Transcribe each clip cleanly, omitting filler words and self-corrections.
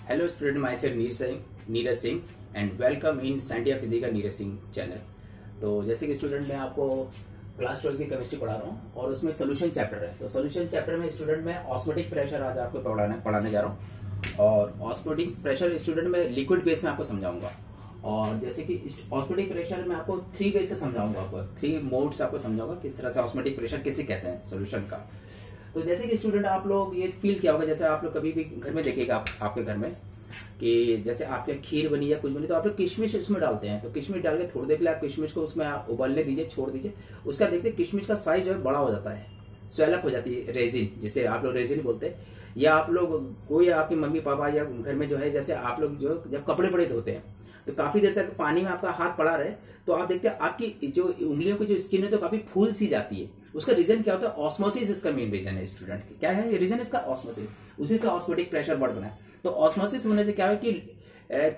Hello student, myself Neeraj Singh and welcome in scientific physics Neeraj Singh channel. तो जैसे कि स्टूडेंट मैं आपको क्लास 12 की केमिस्ट्री पढ़ा रहा हूँ और उसमें सोल्यूशन चैप्टर है। तो सोल्यूशन चैप्टर में स्टूडेंट मैं ऑस्मोटिक प्रेशर आज आपको पढ़ाने जा रहा हूँ। और ऑस्मोटिक प्रेशर स्टूडेंट में लिक्विड बेस में आपको समझाऊंगा। और जैसे कि ऑस्मोटिक प्रेशर में आपको 3 वे से समझाऊंगा, आपको 3 मोड्स आपको समझाऊंगा किस तरह से ऑस्मोटिक प्रेशर किसे कहते हैं सोल्यूशन का। तो जैसे कि स्टूडेंट आप लोग ये फील किया होगा, जैसे आप लोग कभी भी घर में देखिएगा आपके घर में कि जैसे आपके खीर बनी या कुछ बनी तो आप लोग किशमिश उसमें डालते हैं। तो किशमिश डाल के थोड़ी देर के लिए आप किशमिश को उसमें उबलने दीजिए, छोड़ दीजिए। उसका देखते किशमिश का साइज जो है बड़ा हो जाता है, स्वेलअप हो जाती है, रेजिन जिसे आप लोग रेजिन बोलते हैं। या आप लोग कोई आपकी मम्मी पापा या घर में जो है, जैसे आप लोग जो जब कपड़े बड़े धोते हैं तो काफी देर तक पानी में आपका हाथ पड़ा रहे तो आप देखते हैं आपकी जो उंगलियों की जो स्किन है तो काफी फूल सी जाती है। उसका रीजन क्या होता है? ऑस्मोसिस इसका मेन रीजन है स्टूडेंट। क्या है ये रीजन इसका? ऑस्मोसिस। उसी से ऑस्मोटिक प्रेशर बढ़ बना है। तो ऑस्मोसिस होने से क्या है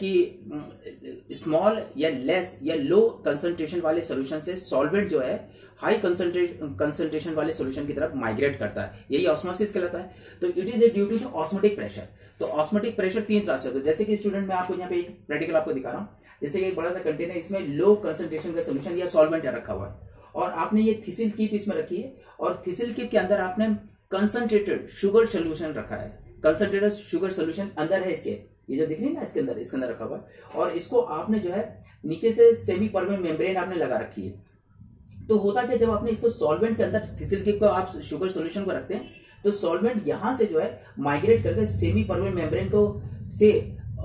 कि स्मॉल या लेस या लो कंसंट्रेशन वाले सोल्यूशन से सॉल्वेंट जो है हाई कंसंट्रेशन वाले सोल्यूशन की तरफ माइग्रेट करता है, यही ऑस्मोसिस कहलाता है। तो it is due to osmotic pressure. तो ऑस्मोटिक प्रेशर 3 तरह से होता है। जैसे कि स्टूडेंट मैं आपको यहाँ पे एक प्रैक्टिकल आपको दिखा रहा हूँ। जैसे कि एक बड़ा सा कंटेनर, इसमें लो कंसंट्रेशन का सोल्यूशन या सॉल्वेंट रखा हुआ है और आपने ये थिसिल कीप इसमें रखी है और थिसिल कीप के अंदर आपने कंसंट्रेटेड शुगर सोल्यूशन रखा है। कंसंट्रेटेड शुगर सोल्यूशन अंदर है इसके, ये जो दिख रही है ना इसके अंदर रखा हुआ है। और इसको आपने जो है नीचे से सेमी परमेंट मेम्ब्रेन आपने लगा रखी है। तो होता क्या, जब आपने इसको सॉल्वेंट के अंदर थिसिल कीप को आप शुगर सोल्यूशन को रखते हैं तो सॉल्वेंट यहां से जो है माइग्रेट करके सेमी परमेंट मेम्ब्रेन को से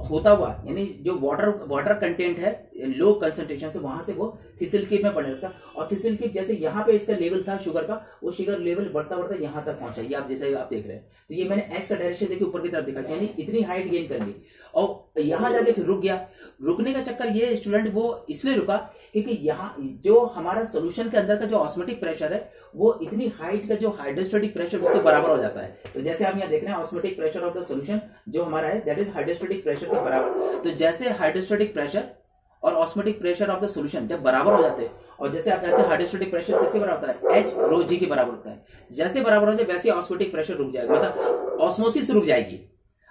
होता हुआ, यानी जो वाटर कंटेंट है लो कंसंट्रेशन से, वहां से वो थिसिल कीप में पड़ने लगता है। और थिसिल कीप जैसे यहाँ पे इसका लेवल था शुगर का, वो शुगर लेवल बढ़ता बढ़ता यहाँ तक पहुंचा। ये आप जैसे आप देख रहे हैं, तो ये मैंने एक्स का डायरेक्शन देखिए ऊपर की तरफ दिखा, यानी इतनी हाइट गेन कर ली और यहाँ जाके फिर रुक गया। रुकने का चक्कर ये स्टूडेंट वो इसलिए रुका क्योंकि यहाँ जो हमारा सोल्यूशन के अंदर का जो ऑस्मोटिक प्रेशर है वो इतनी हाइट का जो हाइड्रोस्टेटिक प्रेशर उसके बराबर हो जाता है। तो जैसे आप यहाँ देख रहे हैं osmotic pressure of the solution जो हमारा है दैट इज हाइड्रोस्टेटिक प्रेशर के बराबर। तो जैसे हाइड्रोस्टेटिक प्रेशर और osmotic pressure of the solution जब बराबर हो जाते हैं, और जैसे आप जानते हैं हाइड्रोस्टेटिक प्रेशर किसके बराबर होता है? H रो G के बराबर होता है। जैसे बराबर हो जाए वैसे ऑस्मोटिक प्रेशर रुक जाएगा, मतलब ऑस्मोसिस रुक जाएगी।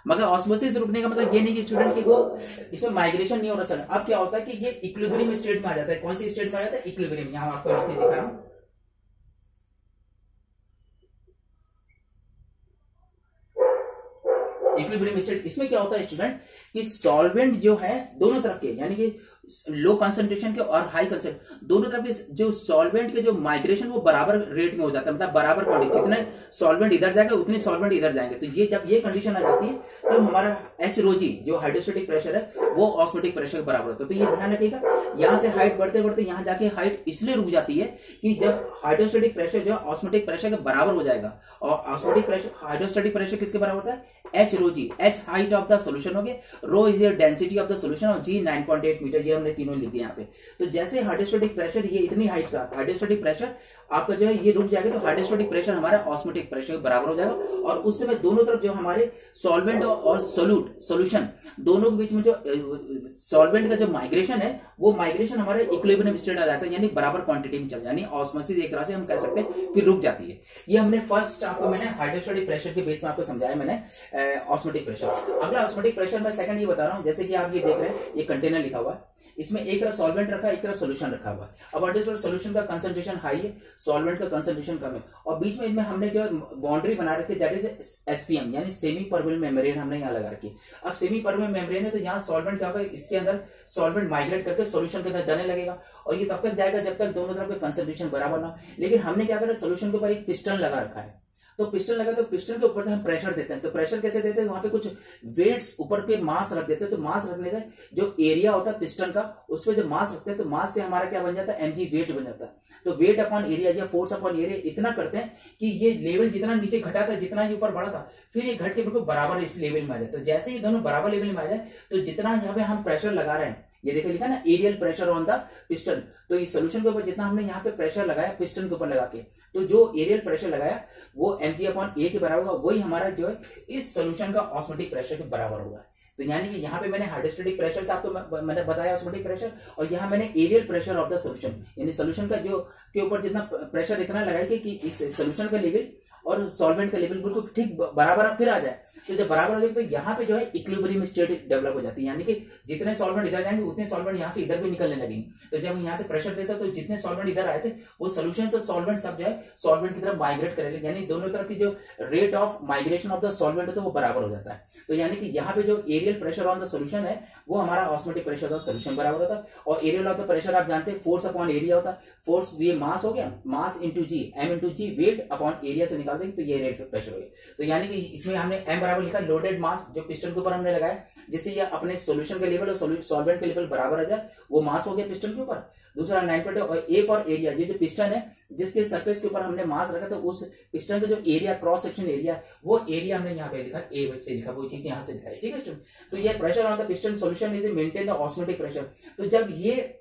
मगर ऑस्मोसिस रुकने का मतलब ये नहीं कि स्टूडेंट की वो इसमें माइग्रेशन नहीं हो रहा सर। अब क्या होता है कि ये इक्विलिब्रियम स्टेट में आ जाता है। कौन सी स्टेट में आ जाता है? इक्विलिब्रियम। यहां आपको लिख के दिखा रहा हूं, इक्विलिब्रियम स्टेट। इसमें क्या होता है स्टूडेंट कि सॉल्वेंट जो है दोनों तरफ के, यानी कि लो कंसंट्रेशन के और हाई कंसंट्रेशन दोनों तरफ के जो सॉल्वेंट के जो माइग्रेशन वो बराबर रेट में हो जाता है, मतलब बराबर क्वांटिटी, जितने सॉल्वेंट इधर जाएगा उतने सॉल्वेंट इधर जाएंगे। तो ये जब ये कंडीशन आ जाती है तो हमारा H रो G जो हाइड्रोस्टेटिक प्रेशर है वो ऑस्मोटिक प्रेशर के बराबर होता है। तो ये ध्यान रखिएगा, यहाँ से हाइट बढ़ते बढ़ते यहाँ जाके हाइट इसलिए रुक जाती है कि जब हाइड्रोस्टेटिक प्रेशर जो है ऑस्मोटिक प्रेशर के बराबर हो जाएगा। और ऑस्मोटिक प्रेशर हाइड्रोस्टेटिक प्रेशर किसके बराबर होता है? H rho G। H height of the solution हो गया, rho is density of the solution और G 9.8 मीटर। ये हमने तीनों लिख दिया यहाँ पे। तो जैसे हाइड्रोस्टेटिक प्रेशर ये इतनी हाइट का हाइड्रोस्टेटिक प्रेशर आपका जो है ये रुक जाएगा, तो हाइड्रोस्टेटिक प्रेशर हमारा ऑस्मोटिक प्रेशर के बराबर हो जाएगा। और उस समय दोनों तरफ जो हमारे सॉल्वेंट और सोल्यूशन दोनों के बीच में जो सॉल्वेंट का जो माइग्रेशन है वो माइग्रेशन हमारे इक्विलिब्रियम स्टेट आ जाता है, यानी बराबर क्वांटिटी में चल, यानी ऑस्मोसिस एक तरह से हम कह सकते हैं कि रुक जाती है। ये हमने फर्स्ट आपको मैंने हाइड्रोस्टेटिक प्रेशर के बेस में आपको समझाया मैंने ऑस्मोटिक प्रेशर। अगला ऑस्मोटिक प्रेशर मैं सेकंड ये बता रहा हूं। जैसे कि आप ये देख रहे हैं ये कंटेनर लिखा हुआ है, इसमें एक तरफ सॉल्वेंट रखा है एक तरफ सोल्यूशन रखा हुआ है। अब अंडरस्टूड सोल्यूशन का कंसंट्रेशन हाई है, सॉल्वेंट का कंसंट्रेशन कम है और बीच में इनमें हमने जो बाउंड्री बना रखी है दैट इज SPM, यानी सेमी परमेंट मेम्ब्रेन हमने यहाँ लगा रखी है। अब सेमी परमेंट मेम्ब्रेन है तो यहाँ सॉल्वेंट क्या होगा, इसके अंदर सॉल्वेंट माइग्रेट करके सोल्यूशन के अंदर जाने लगेगा और ये तब तक जाएगा जब तक दोनों तरफ के कंसंट्रेशन बराबर ना हो। लेकिन हमने क्या करा, सोल्यूशन के ऊपर एक पिस्टन लगा रखा है। तो पिस्टन लगा तो पिस्टन के ऊपर से हम प्रेशर देते हैं। तो प्रेशर कैसे देते हैं? वहां पे कुछ वेट्स ऊपर के मास रख देते हैं। तो मास रखने से जो एरिया होता है पिस्टन का उस पर जब मास रखते हैं तो मास से हमारा क्या बन जाता है? mg वेट बन जाता है। तो वेट अपॉन एरिया या फोर्स अपॉन एरिया इतना करते हैं कि ये लेवल जितना नीचे घटा था जितना ये ऊपर बढ़ा था फिर ये घट के बिल्कुल बराबर इस लेवल में आ जाए। तो जैसे ये दोनों बराबर लेवल में आ जाए तो जितना यहाँ पे हम प्रेशर लगा रहे हैं, ये देखो लिखा ना aerial pressure on the piston, तो इस सोल्यूशन के ऊपर जितना हमने यहाँ पे प्रेशर लगाया पिस्टन के ऊपर लगा के, तो जो एरियल प्रेशर लगाया वो mg अपॉन a के बराबर होगा, वही हमारा जो है इस सोल्यूशन का ऑस्मोटिक प्रेशर के बराबर होगा। तो यानी कि यहाँ पे मैंने हाइड्रोस्टेटिक प्रेशर से आपको मैंने बताया ऑस्मोटिक प्रेशर, और यहाँ मैंने aerial pressure of the solution, यानी सोल्यूशन का जो के ऊपर जितना प्रेशर इतना लगाया कि इस सोल्यूशन का लेवल और सॉल्वेंट का लेवल बिल्कुल ठीक बराबर फिर आ जाए। तो जब बराबर हो जाएगी तो यहाँ पे जो है इक्विलिब्रियम स्टेट डेवलप हो जाती है, यानी कि जितने सॉल्वेंट इधर जाएंगे उतने सॉल्वेंट यहाँ से इधर भी निकलने लगेंगे। तो जब यहाँ से प्रेशर देता है तो जितने सॉल्वेंट इधर आए थे वो सोल्यूशन से सॉल्वेंट सब जो है सॉल्वेंट की तरफ माइग्रेट करेंगे, यानी दोनों तरफ की जो rate of migration of the solvent है तो वो बराबर हो जाता है। तो यानी कि यहाँ पे जो aerial pressure on the solution है वो हमारा ऑस्मोटिक प्रेशर ऑफ सोल्यूशन बराबर होता है। और एरियल ऑफ द प्रेशर आप जानते हैं फोर्स अपॉन एरिया होता है। फोर्स ये मास हो गया, मास इंटू जी, एम इंटू जी, वेट अपॉन एरिया से निकाल देंगे तो ये एरियल प्रेशर हो गया। तो यानी कि इसमें हमने एम बराबर लिखा लोडेड मास जो पिस्टन के ऊपर हमने लगाया, जिससे ये अपने सोल्यूशन के लेवल और सॉल्वेंट के लेवल बराबर आ जाए, वो मास हो गया पिस्टन के ऊपर। दूसरा 9.2 और ए फॉर एरिया, ये जो पिस्टन है जिसके सरफेस के ऊपर हमने मास रखा था उस पिस्टन का जो एरिया क्रॉस सेक्शन एरिया वो एरिया हमने यहाँ पे लिखा ए से लिखा, वो चीज यहाँ से लिखा है, ठीक है स्टूडेंट। तो ये pressure on the piston solution is maintain the osmotic pressure. तो जब ये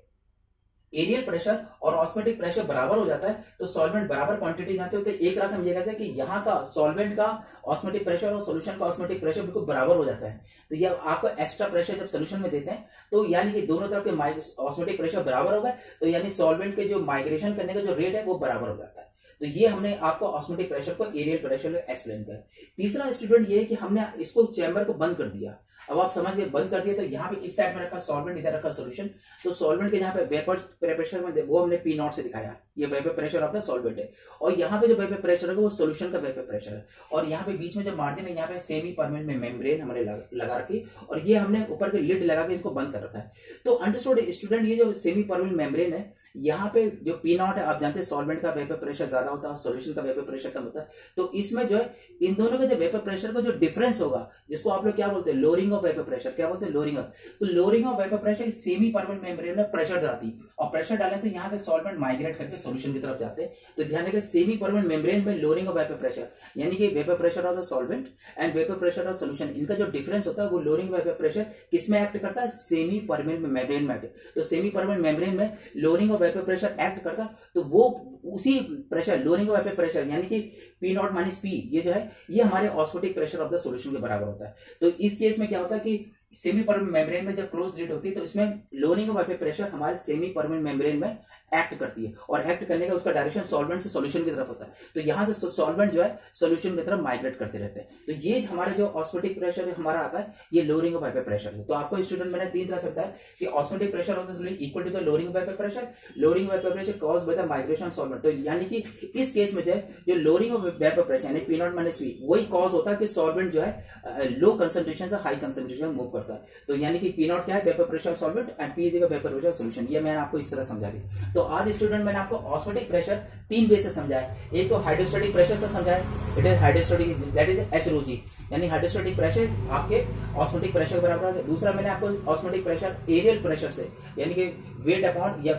एरियल प्रेशर और ऑस्मोटिक प्रेशर बराबर हो जाता है तो सॉल्वेंट बराबर क्वांटिटी जानते हो, तो एक तरह समझिएगा कि यहाँ का सॉल्वेंट का ऑस्मोटिक प्रेशर और सोल्यूशन का ऑस्मोटिक प्रेशर बिल्कुल बराबर हो जाता है। तो ये आपको एक्स्ट्रा प्रेशर जब सोल्यूशन में देते हैं तो यानी कि दोनों तरफ के ऑस्मोटिक प्रेशर बराबर होगा, तो यानी सॉल्वेंट के जो माइग्रेशन करने का जो रेट है वो बराबर हो जाता है। तो ये हमने आपको ऑस्मोटिक प्रेशर को एरियल प्रेशर एक्सप्लेन किया। तीसरा स्टूडेंट ये है कि हमने इसको चैम्बर को बंद कर दिया। अब आप समझ गए बंद कर दिया, तो यहाँ पे इस साइड में रखा सॉल्वेंट, इधर रखा सॉल्यूशन। तो सॉल्वेंट के यहाँ पे वेपर प्रेशर में वो हमने पी नॉट से दिखाया, ये vapour pressure of the solvent है। और यहाँ पे जो वेपर प्रेशर है वो सॉल्यूशन का वेपर प्रेशर है। और यहाँ पे बीच में जो मार्जिन है यहाँ पे सेमी परमानेंट में मेम्ब्रेन हमने लगा रखी, और ये हमने ऊपर के लिड लगा के इसको बंद कर रखा है। तो अंडरस्टूड स्टूडेंट, ये जो सेमी परमानेंट मेम्ब्रेन है यहाँ पे जो पी नॉट है, आप जानते हैं सॉल्वेंट का वेपर प्रेशर ज्यादा होता है, सॉल्यूशन का वेपर प्रेशर कम होता है। तो इसमें जो है इन दोनों के जो वेपर प्रेशर का जो डिफरेंस होगा, जिसको आप लोग क्या बोलते हैं, लोअरिंग ऑफ वेपर प्रेशर, क्या बोलते हैं, लोअरिंग ऑफ। तो lowering of vapour pressure semi permanent membrane में प्रेशर डालती है, और प्रेशर डालने से यहाँ से सॉल्वेंट माइग्रेट करके सॉल्यूशन की तरफ जाते हैं। तो ध्यान रखिए सेमी परमानेंट मेम्ब्रेन में लोअरिंग ऑफ वेपर प्रेशर, यानी कि vapour pressure of the solvent and vapour pressure of solution, इनका जो डिफरेंस होता है वो लोअरिंग वेपर प्रेशर किसमें एक्ट करता है, सेमी परमानेंट मेम्ब्रेन में। तो सेमी परमानेंट मेम्ब्रेन में lowering of vapour pressure act करता, तो वो उसी pressure lowering of vapour pressure यानी कि पी नॉट माइनस पी, ये जो है ये हमारे osmotic pressure of the solution के बराबर होता है। तो इस केस में क्या होता है कि सेमी परमानेंट मेम्ब्रेन में जब क्लोज लीड होती है तो इसमें लोअरिंग ऑफ वेपर प्रेशर हमारे सेमी परमानेंट मेम्ब्रेन में एक्ट करती है, और एक्ट करने का उसका डायरेक्शन सॉल्वेंट से सॉल्यूशन की तरफ होता है। तो यहाँ से सॉल्वेंट जो है सॉल्यूशन की तरफ माइग्रेट करते रहते हैं। तो ये हमारा जो ऑस्मोटिक प्रेशर हमारा आता है ये लोअरिंग ऑफ वेपर प्रेशर है। तो आपको स्टूडेंट मैंने तीन तरह से बताया कि osmotic pressure of the solvent equal to the lowering of vapour pressure, lowering of vapour pressure caused by the migration of solvent. तो यानी कि इस केस में जो है जो लोअरिंग ऑफ वेपर प्रेशर यानी पी नॉट माइनस वी वही कॉज होता है कि सॉल्वेंट जो है लो कंसंट्रेशन से हाई कंसंट्रेशन में मूव करता है। तो यानी कि पी नॉट क्या है, vapour pressure solvent, and P is vapour pressure solution. ये मैंने आपको इस तरह समझा दी। तो आज स्टूडेंट मैंने आपको ऑस्मोटिक प्रेशर तीन वे से समझाया। एक तो हाइड्रोस्टैटिक प्रेशर से समझाया, it is hydrostatic that is H rho G, यानी हाइड्रोस्टैटिक प्रेशर आपके ऑस्मोटिक प्रेशर के बराबर है। दूसरा मैंने आपको ऑस्मोटिक प्रेशर एरियल प्रेशर से यानी कि वेट अपॉन या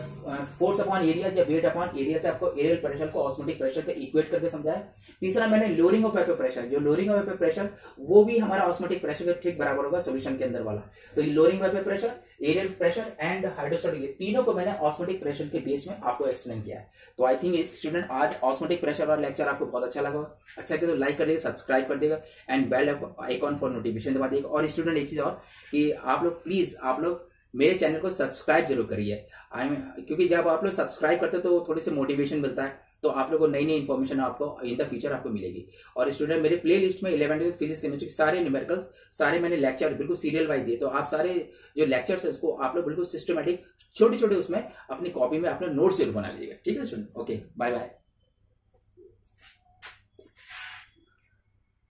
फोर्स अपॉन एरिया या वेट अपॉन एरिया से आपको एरियल प्रेशर को ऑस्मोटिक प्रेशर के इक्वेट करके समझाया। तीसरा मैंने लोअरिंग ऑफ वेपर प्रेशर, जो लोअरिंग ऑफ वेपर प्रेशर वो भी हमारा ऑस्मोटिक प्रेशर के ठीक बराबर होगा सॉल्यूशन के अंदर वाला। तो lowering vapour pressure, aerial pressure and hydrostatic, तीनों को मैंने ऑस्मोटिक प्रेशर के बेस में आपको एक्सप्लेन किया है। तो आई थिंक स्टूडेंट आज ऑस्मोटिक प्रेशर वाला लेक्चर आपको बहुत अच्छा लगा। अच्छा तो लाइक कर देगा, सब्सक्राइब कर देगा and bell icon for notification दबा देगा। और स्टूडेंट एक चीज और कि आप लोग प्लीज आप लोग मेरे चैनल को सब्सक्राइब जरूर करिए, क्योंकि जब आप लोग सब्सक्राइब करते हो तो थोड़ी सी मोटिवेशन मिलता है, तो आप लोगों को नई नई इन्फॉर्मेशन आपको इन द फ्यूचर आपको मिलेगी। और स्टूडेंट मेरे प्ले लिस्ट में 11th फिजिक्स केमिस्ट्री सारे न्यूमेरिकल्स सारे मैंने लेक्चर बिल्कुल सीरियल वाइज दिए। तो आप सारे जो लेक्चर्स है उसको आप लोग बिल्कुल सिस्टमेटिक छोटे छोटे उसमें अपनी कॉपी में अपने नोट्स जरूर बना लीजिएगा। ठीक है स्टूडेंट, ओके बाय बाय।